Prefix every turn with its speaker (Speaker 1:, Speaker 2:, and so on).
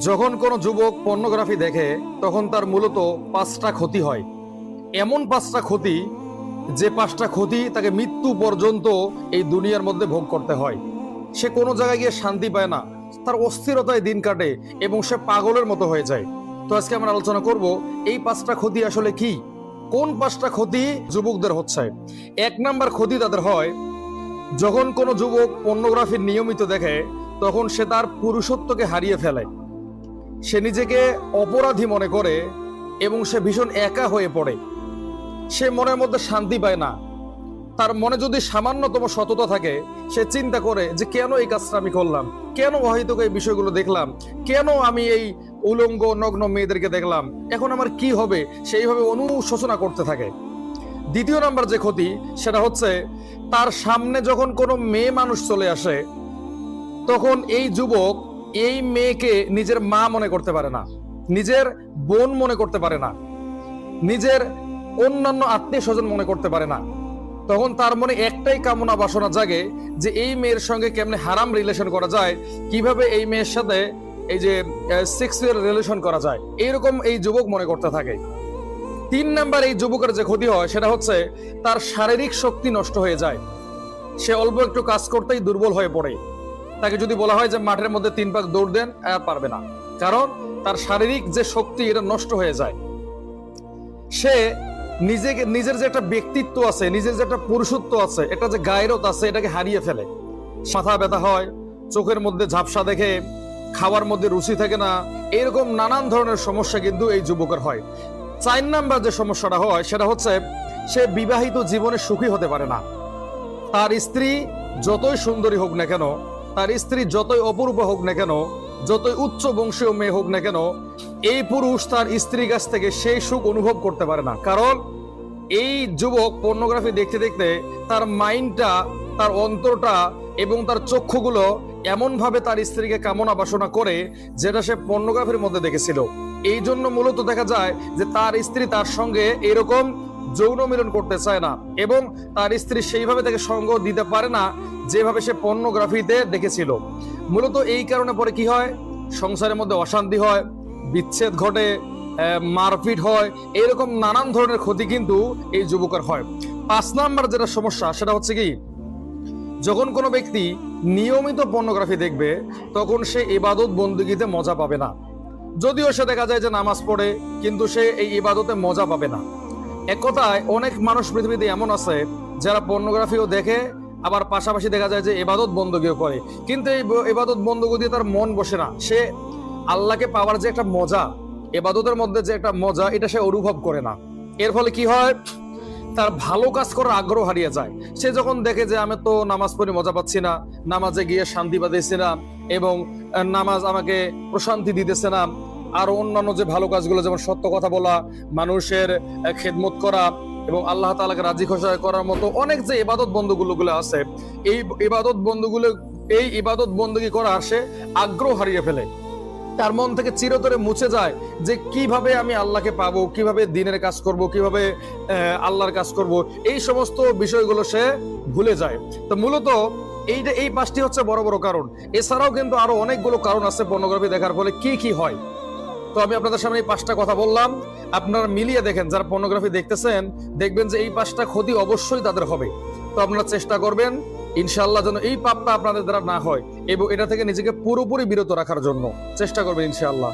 Speaker 1: যখন কোনো যুবক পর্নোগ্রাফি দেখে তখন তার মূলত পাঁচটা ক্ষতি হয়। এমন পাঁচটা ক্ষতি, যে পাঁচটা ক্ষতি তাকে মৃত্যু পর্যন্ত এই দুনিয়ার মধ্যে ভোগ করতে হয়। সে কোনো জায়গায় গিয়ে শান্তি পায় না, তার অস্থিরতায় দিন কাটে এবং সে পাগলের মতো হয়ে যায়। তো আজকে আমরা আলোচনা করব এই পাঁচটা ক্ষতি আসলে কি, কোন পাঁচটা ক্ষতি যুবকদের হচ্ছে। এক নাম্বার ক্ষতি তাদের হয়, যখন কোনো যুবক পর্নোগ্রাফি নিয়মিত দেখে তখন সে তার পুরুষত্বকে হারিয়ে ফেলে। সে নিজেকে অপরাধী মনে করে এবং সে ভীষণ একা হয়ে পড়ে। সে মনের মধ্যে শান্তি পায় না। তার মনে যদি সামান্যতম সততা থাকে, সে চিন্তা করে যে কেন এই কাজটা আমি করলাম, কেন অহেতুক এই বিষয়গুলো দেখলাম, কেন আমি এই উলঙ্গ নগ্ন মেয়েদেরকে দেখলাম, এখন আমার কি হবে, সেইভাবে অনুশোচনা করতে থাকে। দ্বিতীয় নাম্বার যে ক্ষতি সেটা হচ্ছে, তার সামনে যখন কোনো মেয়ে মানুষ চলে আসে তখন এই যুবক এই মেয়েকে নিজের মা মনে করতে পারে না, নিজের বোন মনে করতে পারে না, নিজের অন্যান্য আত্মীয় স্বজন মনে করতে পারে না। তখন তার মনে একটাই কামনা বাসনা জাগে যে এই মেয়ের সঙ্গে কেমনে হারাম রিলেশন করা যায়, কিভাবে এই মেয়ের সাথে এই যে সেক্সুয়াল রিলেশন করা যায়, এইরকম এই যুবক মনে করতে থাকে। তিন নাম্বার এই যুবকের যে ক্ষতি হয় সেটা হচ্ছে, তার শারীরিক শক্তি নষ্ট হয়ে যায়। সে অল্প একটু কাজ করতেই দুর্বল হয়ে পড়ে। তাকে যদি বলা হয় যে মাঠের মধ্যে 3 পাক দৌড় দেন, পারবে না, কারণ তার শারীরিক যে শক্তি এটা নষ্ট হয়ে যায়। সে নিজের যে একটা ব্যক্তিত্ব আছে, নিজের যে একটা পুরুষত্ব আছে, একটা যে গায়রত আছে, এটাকে হারিয়ে ফেলে। মাথা ব্যথা হয়, চোখের মধ্যে ঝাপসা দেখে, খাওয়ার মধ্যে রুচি থাকে না, এরকম নানান ধরনের সমস্যা কিন্তু এই যুবকের হয়। 4 নাম্বার যে সমস্যাটা হয় সেটা হচ্ছে, সে বিবাহিত জীবনে সুখী হতে পারে না। তার স্ত্রী যতই সুন্দরী হোক না কেন, তার স্ত্রী যতই অপরূপা হোক না কেন, যতই উচ্চ বংশীয় মেয়ে হোক না কেন, এই পুরুষ তার স্ত্রীর কাছ থেকে সেই সুখ অনুভব করতে পারে না। কারণ এই যুবক পর্নোগ্রাফি দেখতে দেখতে তার মাইন্ডটা, তার অন্তরটা এবং তার চক্ষুগুলো এমন ভাবে তার স্ত্রীকে কামনা বাসনা করে, যেটা সে পর্নোগ্রাফির মধ্যে দেখেছিল। এই জন্য মূলত দেখা যায় যে তার স্ত্রী তার সঙ্গে এরকম যৌন মিলন করতে চায় না এবং তার স্ত্রী সেইভাবে তাকে সঙ্গ দিতে পারে না যেভাবে সে পর্নোগ্রাফিতে দেখেছিল। মূলত এই কারণে পরে কি হয়, সংসারের মধ্যে অশান্তি হয়, বিচ্ছেদ ঘটে, মারপিট হয়, এরকম নানান ধরনের ক্ষতি কিন্তু এই যুবকের হয়। 5 নাম্বার যেটা সমস্যা সেটা হচ্ছে কি, যখন কোনো ব্যক্তি নিয়মিত পর্নোগ্রাফি দেখবে তখন সে ইবাদত বন্দেগীতে মজা পাবে না। যদিও সে দেখা যায় যে নামাজ পড়ে, কিন্তু সে এই ইবাদতে মজা পাবে না। এক কথায় অনেক মানুষ পৃথিবীতে এমন আছে যারা পর্নোগ্রাফিও দেখে, আবার পাশাপাশি দেখা যায় যে ইবাদত বন্দেগীও করে, কিন্তু এই ইবাদত বন্দেগী দিয়ে তার মন বসে না। সে আল্লাহকে পাওয়ার যে একটা মজা, ইবাদতের মধ্যে যে একটা মজা, এটা সে অনুভব করে না। এর ফলে কি হয়, তার ভালো কাজ করার আগ্রহ হারিয়ে যায়। সে যখন দেখে যে আমি তো নামাজ পড়ে মজা পাচ্ছি না, নামাজে গিয়ে শান্তি পাচ্ছি না এবং নামাজ আমাকে প্রশান্তি দিতেছে না, আর অন্যান্য যে ভালো কাজগুলো যেমন সত্য কথা বলা, মানুষের খেদমত করা এবং আল্লাহ তাআলাকে রাজি খুশি করার মতো অনেক যে ইবাদত বন্দেগীগুলো আছে, এই ইবাদত বন্দেগী করার সে আগ্রহ হারিয়ে ফেলে। তার মন থেকে চিরতরে মুছে যায় যে কিভাবে আমি আল্লাহকে পাবো, কিভাবে দিনের কাজ করব, কিভাবে আল্লাহর কাজ করব, এই সমস্ত বিষয়গুলো সে ভুলে যায়। তো মূলত এই 5টি হচ্ছে বড় বড় কারণ। এছাড়াও কিন্তু আরো অনেকগুলো কারণ আছে পর্নোগ্রাফি দেখার ফলে কি কি হয়। তো আমি আপনাদের সামনে এই 5টা কথা বললাম, আপনারা মিলিয়ে দেখেন। যারা পর্নোগ্রাফি দেখতেছেন দেখবেন যে এই 5টা ক্ষতি অবশ্যই তাদের হবে। তো আপনারা চেষ্টা করবেন ইনশাআল্লাহ যেন এই পাপটা আপনাদের দ্বারা না হয় এবং এটা থেকে নিজেকে পুরোপুরি বিরত রাখার জন্য চেষ্টা করবেন ইনশাআল্লাহ।